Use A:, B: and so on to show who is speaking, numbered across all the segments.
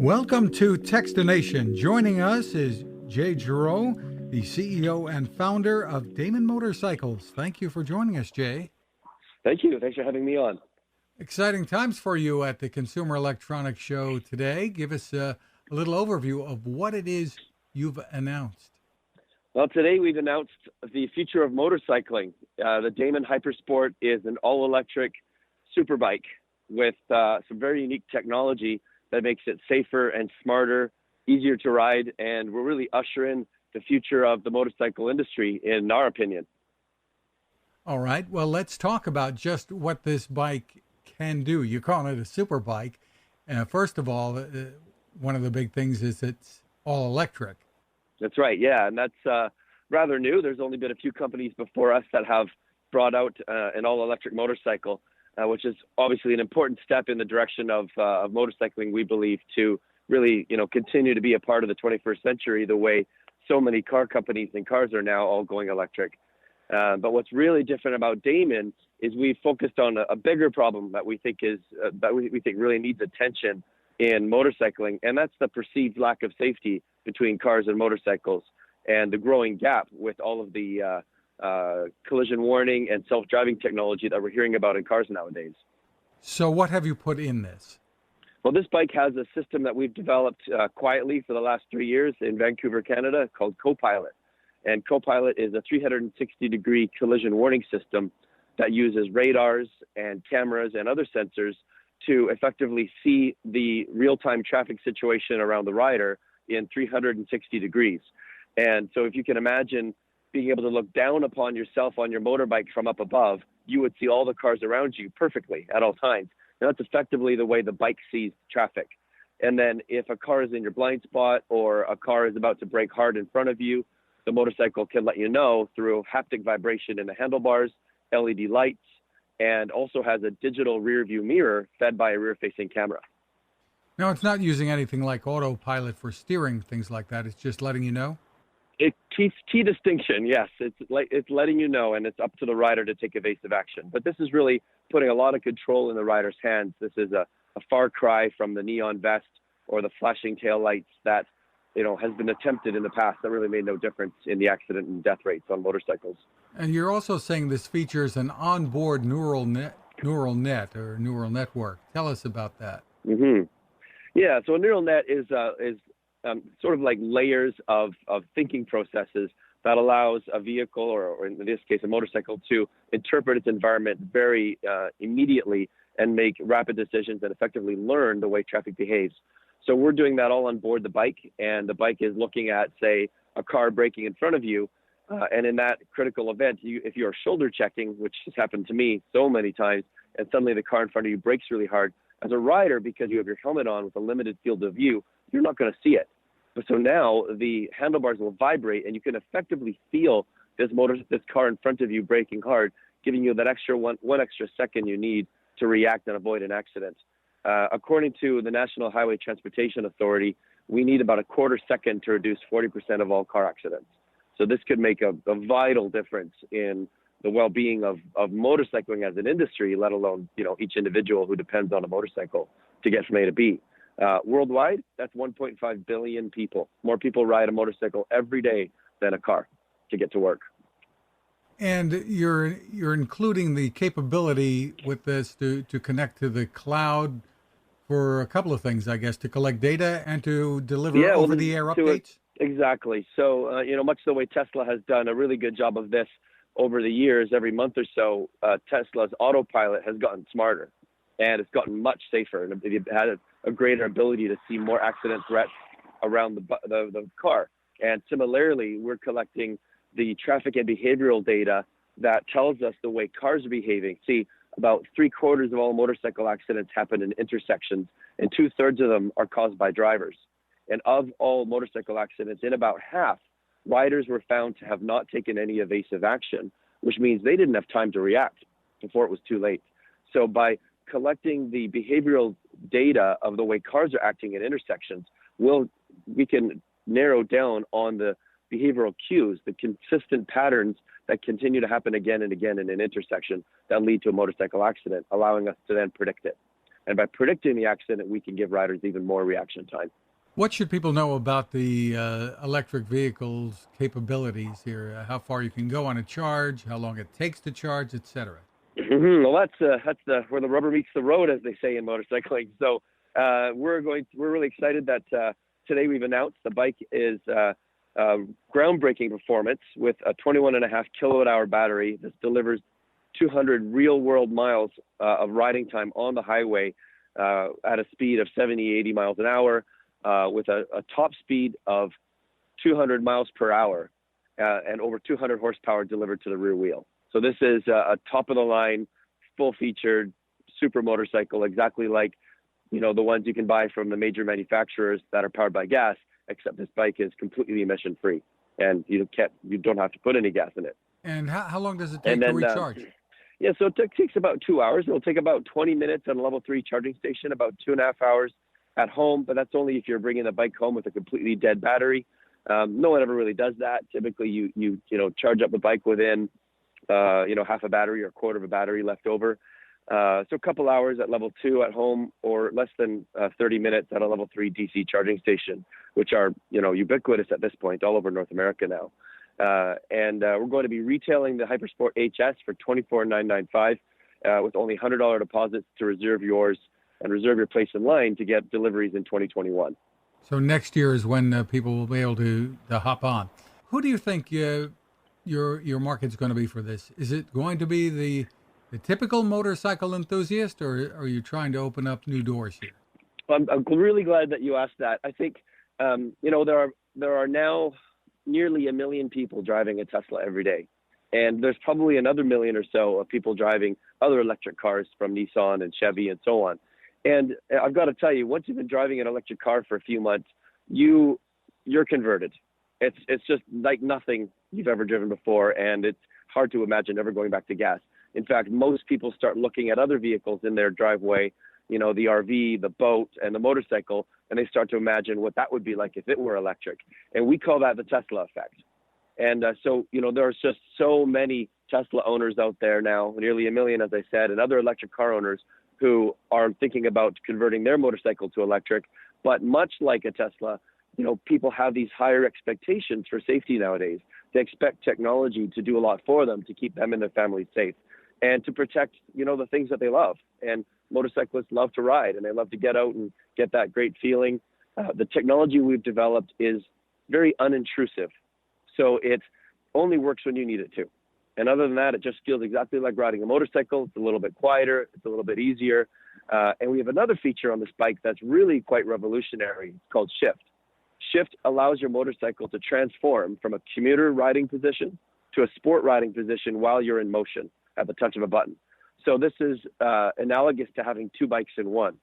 A: Welcome to Techstination. Joining us is Giraud, the CEO and founder of Damon Motorcycles. Thank you for joining us, Jay.
B: Thank you. Thanks for having me on.
A: Exciting times for you at the Consumer Electronics Show today. Give us a little overview of what it is you've announced.
B: Well, today we've announced the future of motorcycling. The Damon Hypersport is an all-electric superbike with some very unique technology that makes it safer and smarter, easier to ride, and we're really ushering the future of the motorcycle industry, in our opinion.
A: All right. Well, let's talk about just what this bike can do. You call it a super bike. First of all, one of the big things is it's all electric.
B: That's right. Yeah. And that's rather new. There's only been a few companies before us that have brought out an all electric motorcycle, which is obviously an important step in the direction of motorcycling, we believe, to really, continue to be a part of the 21st century, the way so many car companies and cars are now all going electric. But what's really different about Damon is we focused on a bigger problem that we think really needs attention in motorcycling, and that's the perceived lack of safety between cars and motorcycles, and the growing gap with all of the collision warning and self-driving technology that we're hearing about in cars nowadays.
A: So what have you put in this?
B: Well, this bike has a system that we've developed quietly for the last 3 years in Vancouver, Canada, called Copilot. And Copilot is a 360-degree collision warning system that uses radars and cameras and other sensors to effectively see the real-time traffic situation around the rider in 360 degrees. And so if you can imagine being able to look down upon yourself on your motorbike from up above, you would see all the cars around you perfectly at all times. And that's effectively the way the bike sees traffic. And then if a car is in your blind spot or a car is about to brake hard in front of you, the motorcycle can let you know through haptic vibration in the handlebars, LED lights, and also has a digital rear view mirror fed by a rear-facing camera.
A: Now, it's not using anything like autopilot for steering, things like that. It's just letting you know?
B: Key distinction, yes. It's letting you know, and it's up to the rider to take evasive action. But this is really putting a lot of control in the rider's hands. This is a far cry from the neon vest or the flashing taillights that has been attempted in the past that really made no difference in the accident and death rates on motorcycles.
A: And you're also saying this features an onboard neural net or neural network. Tell us about that.
B: Mm-hmm. Yeah, so a neural net is sort of like layers of thinking processes that allows a vehicle, or in this case, a motorcycle, to interpret its environment very immediately and make rapid decisions and effectively learn the way traffic behaves. So we're doing that all on board the bike, and the bike is looking at, say, a car braking in front of you. And in that critical event, if you're shoulder checking, which has happened to me so many times, and suddenly the car in front of you brakes really hard, as a rider, because you have your helmet on with a limited field of view, you're not going to see it. But so now the handlebars will vibrate, and you can effectively feel this car in front of you braking hard, giving you that extra one extra second you need to react and avoid an accident. According to the National Highway Transportation Authority, we need about a quarter second to reduce 40% of all car accidents. So this could make a vital difference in the well-being of motorcycling as an industry, let alone each individual who depends on a motorcycle to get from A to B. Worldwide, that's 1.5 billion people. More people ride a motorcycle every day than a car to get to work.
A: And you're including the capability with this to connect to the cloud for a couple of things, I guess, to collect data and to deliver over-the-air updates?
B: Exactly. So, much the way Tesla has done a really good job of this over the years, every month or so, Tesla's autopilot has gotten smarter, and it's gotten much safer, and it had a greater ability to see more accident threats around the car. And similarly, we're collecting the traffic and behavioral data that tells us the way cars are behaving. See, about 3/4 of all motorcycle accidents happen in intersections, and 2/3 of them are caused by drivers. And of all motorcycle accidents, in about half, riders were found to have not taken any evasive action, which means they didn't have time to react before it was too late. So by collecting the behavioral data of the way cars are acting at intersections, we can narrow down on the behavioral cues, the consistent patterns that continue to happen again and again in an intersection that lead to a motorcycle accident, allowing us to then predict it. And by predicting the accident, we can give riders even more reaction time.
A: What should people know about the electric vehicle's capabilities here? How far you can go on a charge, how long it takes to charge, etc.
B: Well, that's where the rubber meets the road, as they say in motorcycling. So we're really excited that today we've announced the bike is groundbreaking performance with a 21.5 kilowatt-hour battery that delivers 200 real-world miles of riding time on the highway at a speed of 70, 80 miles an hour, with a top speed of 200 miles per hour and over 200 horsepower delivered to the rear wheel. So this is a top-of-the-line, full-featured super motorcycle, exactly like the ones you can buy from the major manufacturers that are powered by gas, except this bike is completely emission-free, and you don't have to put any gas in it.
A: And how long does it take to recharge?
B: So it takes about 2 hours. It'll take about 20 minutes at a level 3 charging station, about 2.5 hours at home, but that's only if you're bringing the bike home with a completely dead battery. No one ever really does that. Typically, you charge up the bike within half a battery or a quarter of a battery left over. So a couple hours at level 2 at home, or less than 30 minutes at a level 3 DC charging station, which are ubiquitous at this point all over North America now. And we're going to be retailing the Hypersport HS for $24,995 with only $100 deposits to reserve yours and reserve your place in line to get deliveries in 2021.
A: So next year is when people will be able to hop on. Who do you think your market's going to be for this? Is it going to be the typical motorcycle enthusiast, or are you trying to open up new doors here?
B: I'm really glad that you asked that. I think there are now nearly 1 million people driving a Tesla every day. And there's probably another million or so of people driving other electric cars from Nissan and Chevy and so on. And I've got to tell you, once you've been driving an electric car for a few months, you're converted. It's just like nothing you've ever driven before, and it's hard to imagine ever going back to gas. In fact, most people start looking at other vehicles in their driveway, the RV, the boat, and the motorcycle, and they start to imagine what that would be like if it were electric. And we call that the Tesla effect. And so there's just so many Tesla owners out there now, nearly 1 million, as I said, and other electric car owners who are thinking about converting their motorcycle to electric. But much like a Tesla, people have these higher expectations for safety nowadays. They expect technology to do a lot for them to keep them and their families safe and to protect, the things that they love. And motorcyclists love to ride, and they love to get out and get that great feeling. The technology we've developed is very unintrusive. So it only works when you need it to. And other than that, it just feels exactly like riding a motorcycle. It's a little bit quieter. It's a little bit easier. And we have another feature on this bike that's really quite revolutionary. It's called Shift. Shift allows your motorcycle to transform from a commuter riding position to a sport riding position while you're in motion at the touch of a button. So this is analogous to having two bikes in one.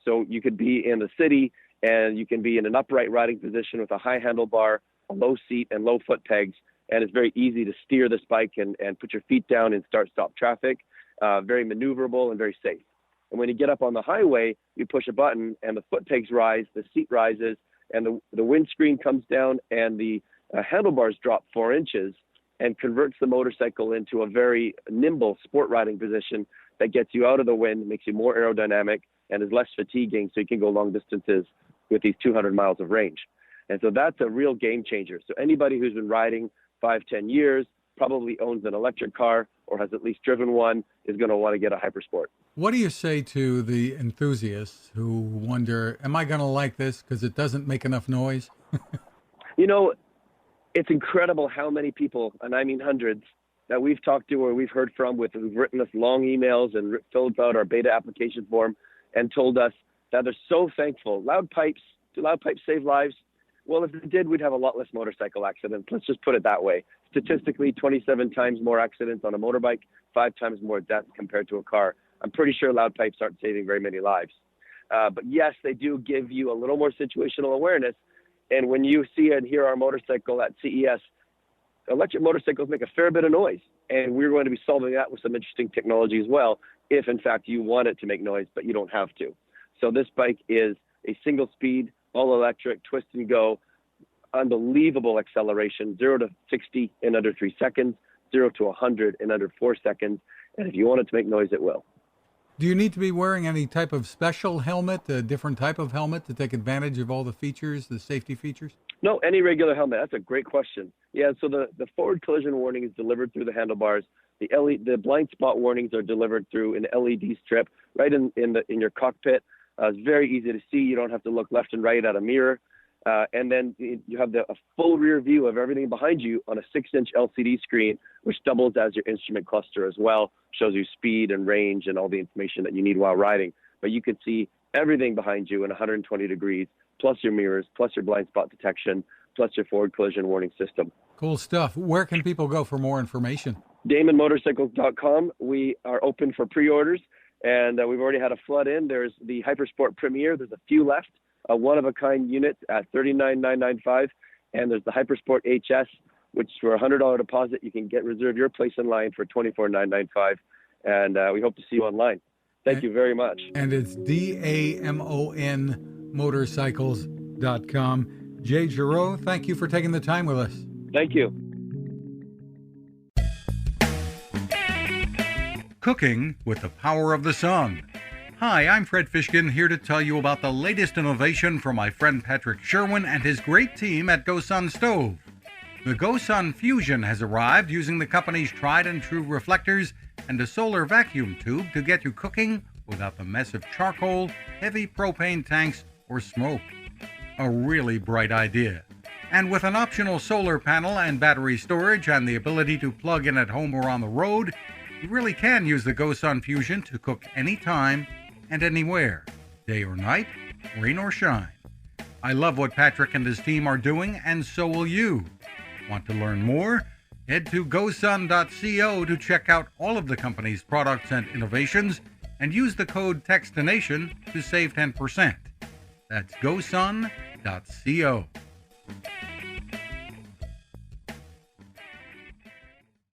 B: So you could be in the city and you can be in an upright riding position with a high handlebar, a low seat, and low foot pegs. And it's very easy to steer this bike and put your feet down and start-stop traffic. Very maneuverable and very safe. And when you get up on the highway, you push a button and the foot pegs rise, the seat rises, and the windscreen comes down and the handlebars drop 4 inches and converts the motorcycle into a very nimble sport riding position that gets you out of the wind, makes you more aerodynamic, and is less fatiguing so you can go long distances with these 200 miles of range. And so that's a real game changer. So anybody who's been riding 5-10 years, probably owns an electric car or has at least driven one, is going to want to get a Hypersport.
A: What do you say to the enthusiasts who wonder, am I going to like this because it doesn't make enough noise?
B: It's incredible how many people, and I mean hundreds, that we've talked to or we've heard from who've written us long emails and filled out our beta application form and told us that they're so thankful. Do loud pipes save lives? Well, if they did, we'd have a lot less motorcycle accidents. Let's just put it that way. Statistically, 27 times more accidents on a motorbike, 5 times more deaths compared to a car. I'm pretty sure loud pipes aren't saving very many lives. But yes, they do give you a little more situational awareness. And when you see and hear our motorcycle at CES, electric motorcycles make a fair bit of noise. And we're going to be solving that with some interesting technology as well, if in fact you want it to make noise, but you don't have to. So this bike is a single speed, all electric, twist and go, unbelievable acceleration, 0 to 60 in under 3 seconds, 0 to 100 in under 4 seconds. And if you want it to make noise, it will.
A: Do you need to be wearing any type of special helmet, a different type of helmet to take advantage of all the features, the safety features?
B: No, any regular helmet. That's a great question. Yeah, so the forward collision warning is delivered through the handlebars. The blind spot warnings are delivered through an LED strip right in your cockpit. It's very easy to see. You don't have to look left and right at a mirror. And then you have a full rear view of everything behind you on a 6-inch LCD screen, which doubles as your instrument cluster as well, shows you speed and range and all the information that you need while riding. But you can see everything behind you in 120 degrees, plus your mirrors, plus your blind spot detection, plus your forward collision warning system.
A: Cool stuff. Where can people go for more information?
B: DamonMotorcycles.com. We are open for pre-orders, and we've already had a flood in. There's the Hypersport Premier. There's a few left. A one-of-a-kind unit at $39,995, and there's the Hypersport HS, which for a $100 deposit you can reserve your place in line for $24,995, and we hope to see you online. Thank you very much.
A: And it's DAMON motorcycles.com. Jay Giraud, thank you for taking the time with us.
B: Thank you.
A: Cooking with the power of the sun. Hi, I'm Fred Fishkin, here to tell you about the latest innovation from my friend Patrick Sherwin and his great team at GoSun Stove. The GoSun Fusion has arrived using the company's tried and true reflectors and a solar vacuum tube to get you cooking without the mess of charcoal, heavy propane tanks, or smoke. A really bright idea. And with an optional solar panel and battery storage and the ability to plug in at home or on the road, you really can use the GoSun Fusion to cook anytime and anywhere, day or night, rain or shine. I love what Patrick and his team are doing, and so will you. Want to learn more? Head to gosun.co to check out all of the company's products and innovations, and use the code Techstination to save 10%. That's gosun.co.